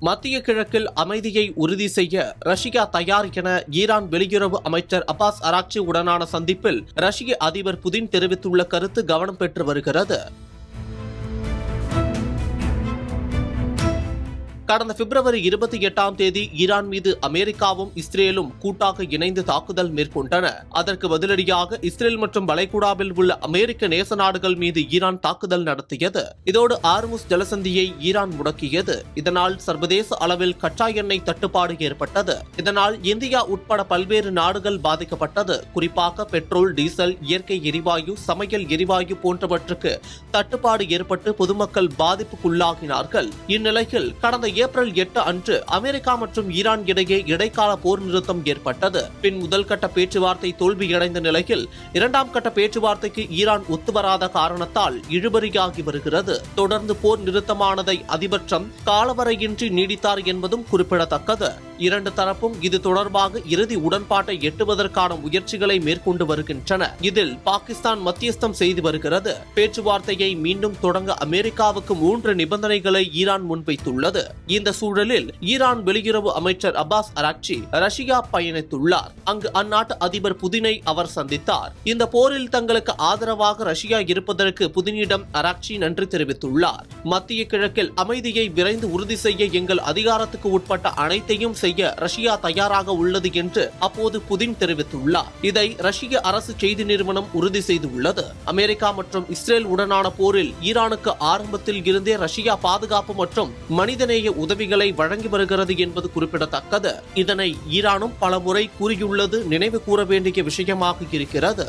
மத்திய கிழக்கில் அமைதியை உறுதி செய்ய ரஷ்யா தயார் என ஈரான் வெளியுறவு அமைச்சர் அப்பாஸ் அராக்சி உடனான சந்திப்பில் ரஷ்ய அதிபர் புதின் தெரிவித்துள்ள கருத்து கவனம் பெற்று வருகிறது. கடந்த பிப்ரவரி 28ஆம் தேதி ஈரான் மீது அமெரிக்காவும் இஸ்ரேலும் கூட்டாக இணைந்து தாக்குதல் மேற்கொண்டன. அதற்கு பதிலடியாக இஸ்ரேல் மற்றும் வளைகுடாவில் உள்ள அமெரிக்க நேச நாடுகள் மீது ஈரான் தாக்குதல் நடத்தியது. இதோடு ஆர்முஸ் ஜலசந்தியை ஈரான் முடக்கியது. இதனால் சர்வதேச அளவில் கச்சா எண்ணெய் தட்டுப்பாடு ஏற்பட்டது. இதனால் இந்தியா உட்பட பல்வேறு நாடுகள் பாதிக்கப்பட்டது. குறிப்பாக பெட்ரோல், டீசல், இயற்கை எரிவாயு, சமையல் எரிவாயு போன்றவற்றுக்கு தட்டுப்பாடு ஏற்பட்டு பொதுமக்கள் பாதிப்புக்குள்ளாகினார்கள். இந்நிலையில் கடந்த ஏப்ரல் 8 அன்று அமெரிக்கா மற்றும் ஈரான் இடையே இடைக்கால போர் நிறுத்தம் ஏற்பட்டது. பின் முதல் கட்ட பேச்சுவார்த்தை தோல்வியடைந்த நிலையில் இரண்டாம் கட்ட பேச்சுவார்த்தைக்கு ஈரான் ஒத்துவராத காரணத்தால் இழுபறியாகி வருகிறது. தொடர்ந்து போர் நிறுத்தமானதை அதிபர் ட்ரம்ப் காலவரையின்றி நீடித்தார் என்பதும் குறிப்பிடத்தக்கது. இரண்டு தரப்பும் இது தொடர்பாக இறுதி உடன்பாட்டை எட்டுவதற்கான முயற்சிகளை மேற்கொண்டு வருகின்றன. இதில் பாகிஸ்தான் மத்தியஸ்தம் செய்து வருகிறது. பேச்சுவார்த்தையை மீண்டும் தொடங்க அமெரிக்காவுக்கு 3 நிபந்தனைகளை ஈரான் முன்வைத்துள்ளது. இந்த சூழலில் ஈரான் வெளியுறவு அமைச்சர் அப்பாஸ் அராக்சி ரஷ்யா பயணித்துள்ளார். அங்கு அந்நாட்டு அதிபர் புதினை அவர் சந்தித்தார். இந்த போரில் தங்களுக்கு ஆதரவாக ரஷ்யா இருப்பதற்கு புதினிடம் அராக்சி நன்றி தெரிவித்துள்ளார். மத்திய கிழக்கில் அமைதியை விரைந்து உறுதி செய்ய எங்கள் அதிகாரத்துக்கு உட்பட்ட அனைத்தையும் செய்ய ரஷ்யா தயாராக உள்ளது என்று அப்போது புதின் தெரிவித்துள்ளார். இதை ரஷ்ய அரசு செய்தி நிறுவனம் உறுதி செய்துள்ளது. அமெரிக்கா மற்றும் இஸ்ரேல் உடனான போரில் ஈரானுக்கு ஆரம்பத்தில் இருந்தே ரஷ்யா பாதுகாப்பு மற்றும் மனிதநேய உதவிகளை வழங்கி வருகிறது என்பது குறிப்பிடத்தக்கது. இதனை ஈரானும் பலமுறை கூறியுள்ளது நினைவு கூற வேண்டிய விஷயமாக இருக்கிறது.